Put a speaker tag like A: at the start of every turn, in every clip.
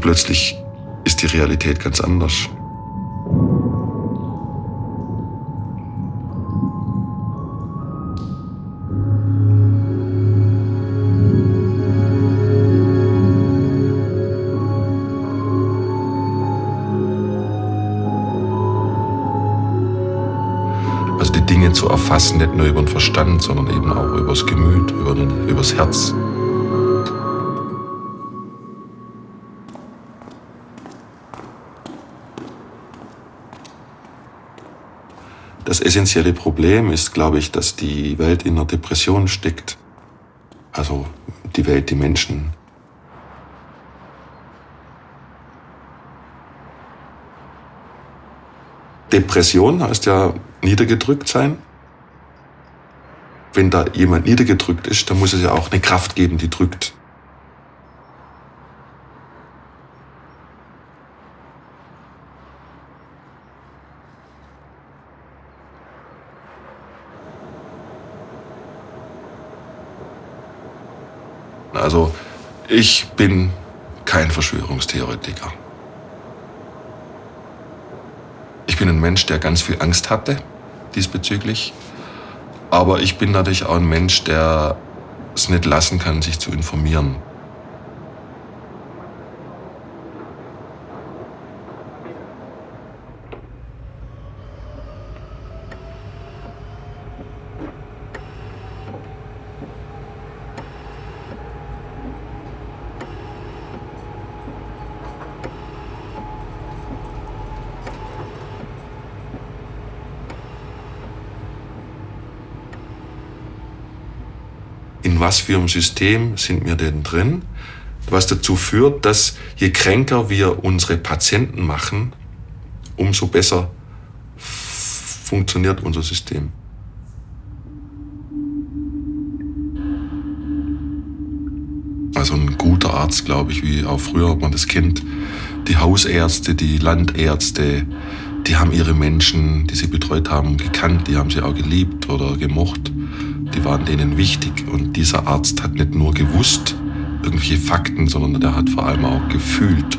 A: plötzlich ist die Realität ganz anders. Also die Dinge zu erfassen, nicht nur über den Verstand, sondern eben auch übers Gemüt, übers Herz. Das essentielle Problem ist, glaube ich, dass die Welt in einer Depression steckt. Also die Welt, die Menschen. Depression heißt ja niedergedrückt sein. Wenn da jemand niedergedrückt ist, dann muss es ja auch eine Kraft geben, die drückt. Also ich bin kein Verschwörungstheoretiker. Ich bin ein Mensch, der ganz viel Angst hatte diesbezüglich. Aber ich bin natürlich auch ein Mensch, der es nicht lassen kann, sich zu informieren. In was für einem System sind wir denn drin, was dazu führt, dass je kränker wir unsere Patienten machen, umso besser funktioniert unser System. Also ein guter Arzt, glaube ich, wie auch früher man das kennt, die Hausärzte, die Landärzte, die haben ihre Menschen, die sie betreut haben, gekannt, die haben sie auch geliebt oder gemocht. Die waren denen wichtig. Und dieser Arzt hat nicht nur gewusst, irgendwelche Fakten, sondern der hat vor allem auch gefühlt.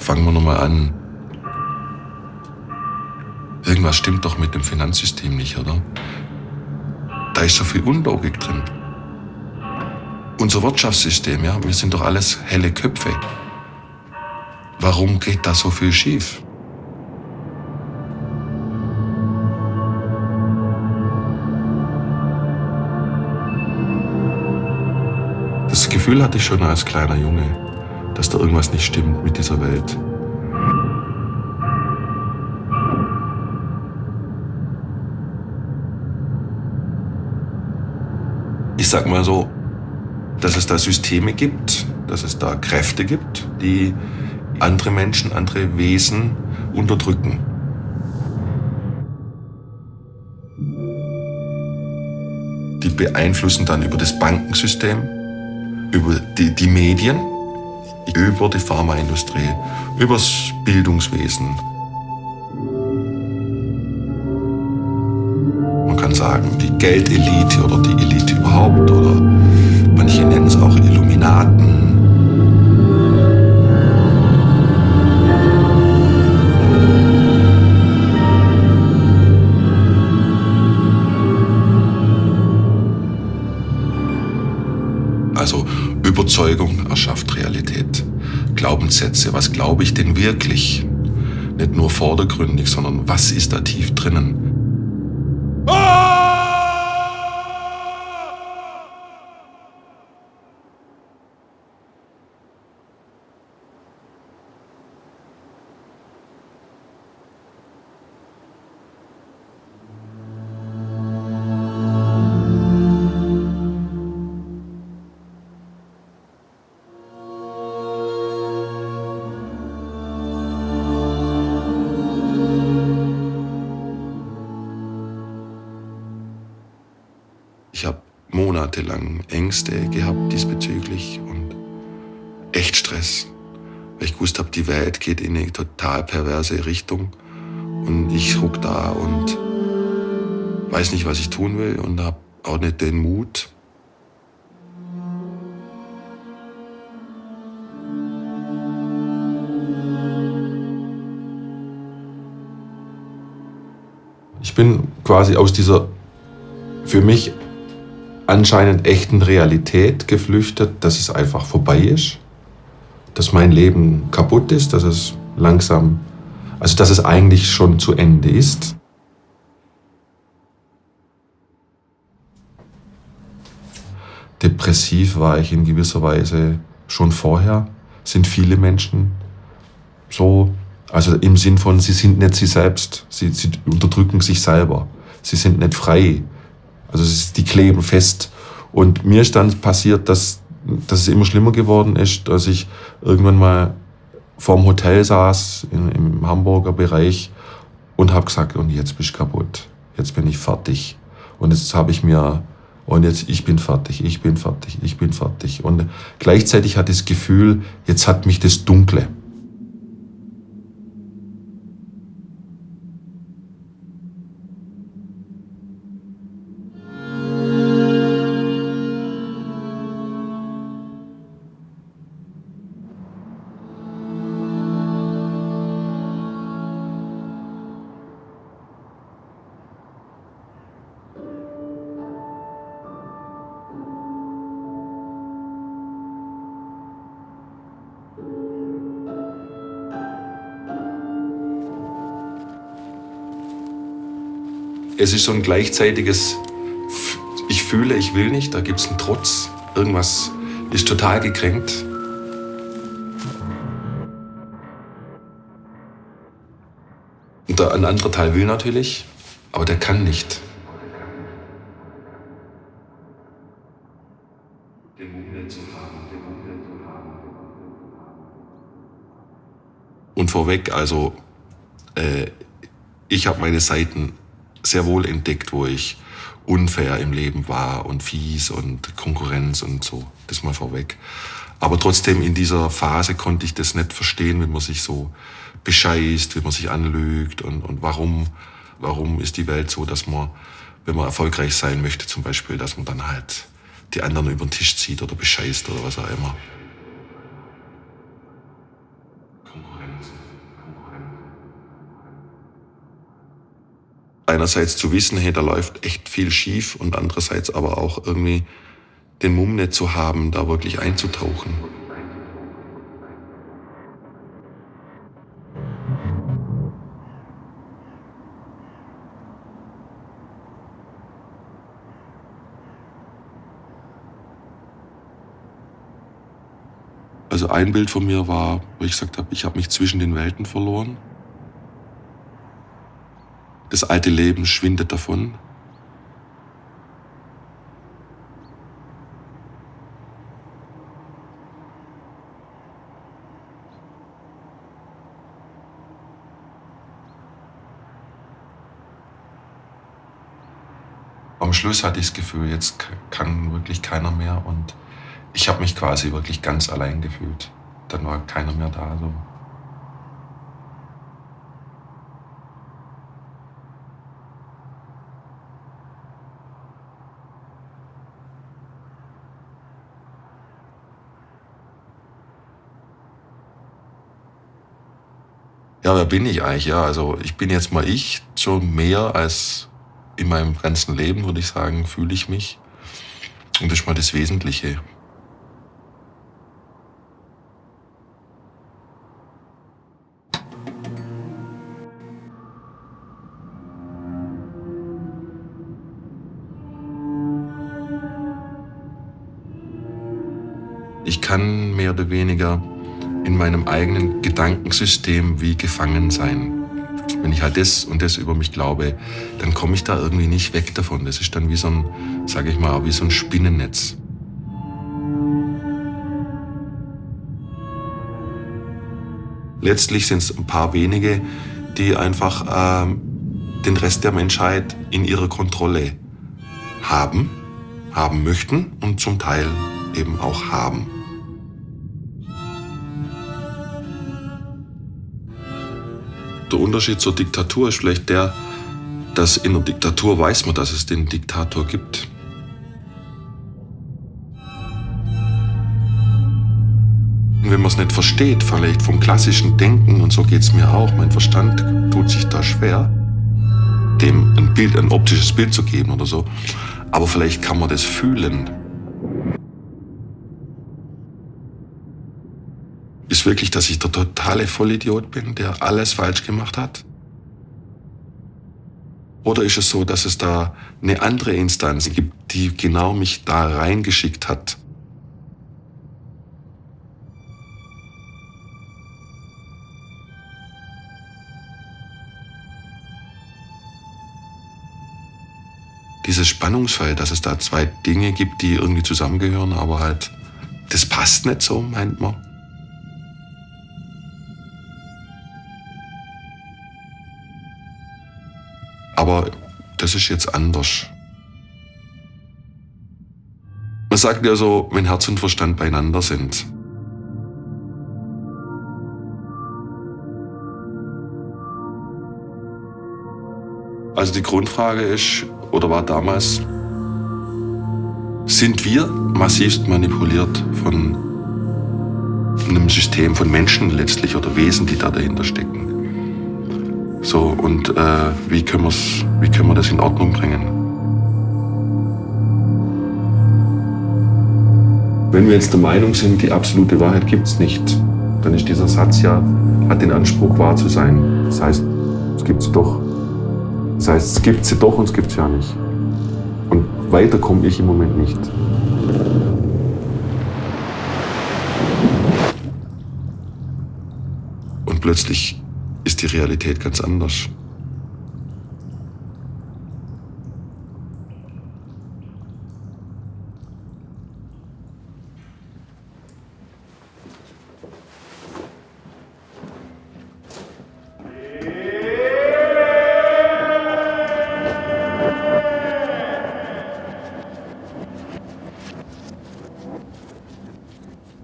A: Fangen wir nochmal an. Irgendwas stimmt doch mit dem Finanzsystem nicht, oder? Da ist so viel Unlogik drin. Unser Wirtschaftssystem, ja, wir sind doch alles helle Köpfe. Warum geht da so viel schief? Das Gefühl hatte ich schon als kleiner Junge, dass da irgendwas nicht stimmt mit dieser Welt. Ich sag mal so, dass es da Systeme gibt, dass es da Kräfte gibt, die andere Menschen, andere Wesen unterdrücken. Die beeinflussen dann über das Bankensystem, über die Medien, über die Pharmaindustrie, über das Bildungswesen. Man kann sagen, die Geldelite oder die Elite überhaupt, oder manche nennen es auch Illuminaten. Also Überzeugung erschafft Realität. Glaubenssätze, was glaube ich denn wirklich? Nicht nur vordergründig, sondern was ist da tief drinnen? Ich habe monatelang Ängste gehabt diesbezüglich und echt Stress. Weil ich gewusst habe, die Welt geht in eine total perverse Richtung. Und ich hock da und weiß nicht, was ich tun will und habe auch nicht den Mut. Ich bin quasi aus dieser für mich anscheinend echten Realität geflüchtet, dass es einfach vorbei ist, dass mein Leben kaputt ist, dass es langsam, also dass es eigentlich schon zu Ende ist. Depressiv war ich in gewisser Weise schon vorher, sind viele Menschen so, also im Sinn von, sie sind nicht sie selbst, sie unterdrücken sich selber, sie sind nicht frei, also die kleben fest. Und mir ist dann passiert, dass es immer schlimmer geworden ist, dass ich irgendwann mal vorm Hotel saß, im Hamburger Bereich und habe gesagt, und jetzt bist du kaputt, jetzt bin ich fertig. Und jetzt habe ich mir, und jetzt, ich bin fertig, ich bin fertig, ich bin fertig. Und gleichzeitig hatte ich das Gefühl, jetzt hat mich das Dunkle. Es ist so ein gleichzeitiges, ich fühle, ich will nicht, da gibt es einen Trotz. Irgendwas ist total gekränkt. Und ein anderer Teil will natürlich, aber der kann nicht. Und vorweg, also ich habe meine Seiten sehr wohl entdeckt, wo ich unfair im Leben war und fies und Konkurrenz und so, das mal vorweg. Aber trotzdem in dieser Phase konnte ich das nicht verstehen, wenn man sich so bescheißt, wenn man sich anlügt und warum ist die Welt so, dass man, wenn man erfolgreich sein möchte zum Beispiel, dass man dann halt die anderen über den Tisch zieht oder bescheißt oder was auch immer. Einerseits zu wissen, hey, da läuft echt viel schief und andererseits aber auch irgendwie den Mumm nicht zu haben, da wirklich einzutauchen. Also ein Bild von mir war, wo ich gesagt habe, ich habe mich zwischen den Welten verloren. Das alte Leben schwindet davon. Am Schluss hatte ich das Gefühl, jetzt kann wirklich keiner mehr und ich habe mich quasi wirklich ganz allein gefühlt. Dann war keiner mehr da. So. Ja, wer bin ich eigentlich? Ja, also ich bin jetzt mal ich, schon mehr als in meinem ganzen Leben, würde ich sagen, fühle ich mich. Und das ist mal das Wesentliche. Ich kann mehr oder weniger in meinem eigenen Gedankensystem wie gefangen sein. Wenn ich halt das und das über mich glaube, dann komme ich da irgendwie nicht weg davon. Das ist dann wie so ein, sage ich mal, wie so ein Spinnennetz. Letztlich sind es ein paar wenige, die einfach den Rest der Menschheit in ihrer Kontrolle haben möchten und zum Teil eben auch haben. Der Unterschied zur Diktatur ist vielleicht der, dass in der Diktatur weiß man, dass es den Diktator gibt. Und wenn man es nicht versteht, vielleicht vom klassischen Denken, und so geht es mir auch, mein Verstand tut sich da schwer, dem ein optisches Bild zu geben oder so. Aber vielleicht kann man das fühlen. Ist wirklich, dass ich der totale Vollidiot bin, der alles falsch gemacht hat? Oder ist es so, dass es da eine andere Instanz gibt, die genau mich da reingeschickt hat? Dieses Spannungsfeld, dass es da zwei Dinge gibt, die irgendwie zusammengehören, aber halt, das passt nicht so, meint man. Aber das ist jetzt anders. Man sagt ja so, wenn Herz und Verstand beieinander sind. Also die Grundfrage ist, oder war damals, sind wir massivst manipuliert von einem System von Menschen letztlich oder Wesen, die da dahinter stecken? So, und wie können wir das in Ordnung bringen? Wenn wir jetzt der Meinung sind, die absolute Wahrheit gibt's nicht, dann ist dieser Satz ja, hat den Anspruch, wahr zu sein. Das heißt, es gibt sie doch. Das heißt, es gibt sie doch und es gibt sie ja nicht. Und weiter komme ich im Moment nicht. Und plötzlich ist die Realität ganz anders.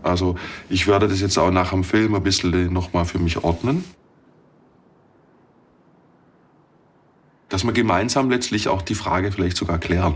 A: Also ich werde das jetzt auch nach dem Film ein bisschen nochmal für mich ordnen. Dass wir gemeinsam letztlich auch die Frage vielleicht sogar klären.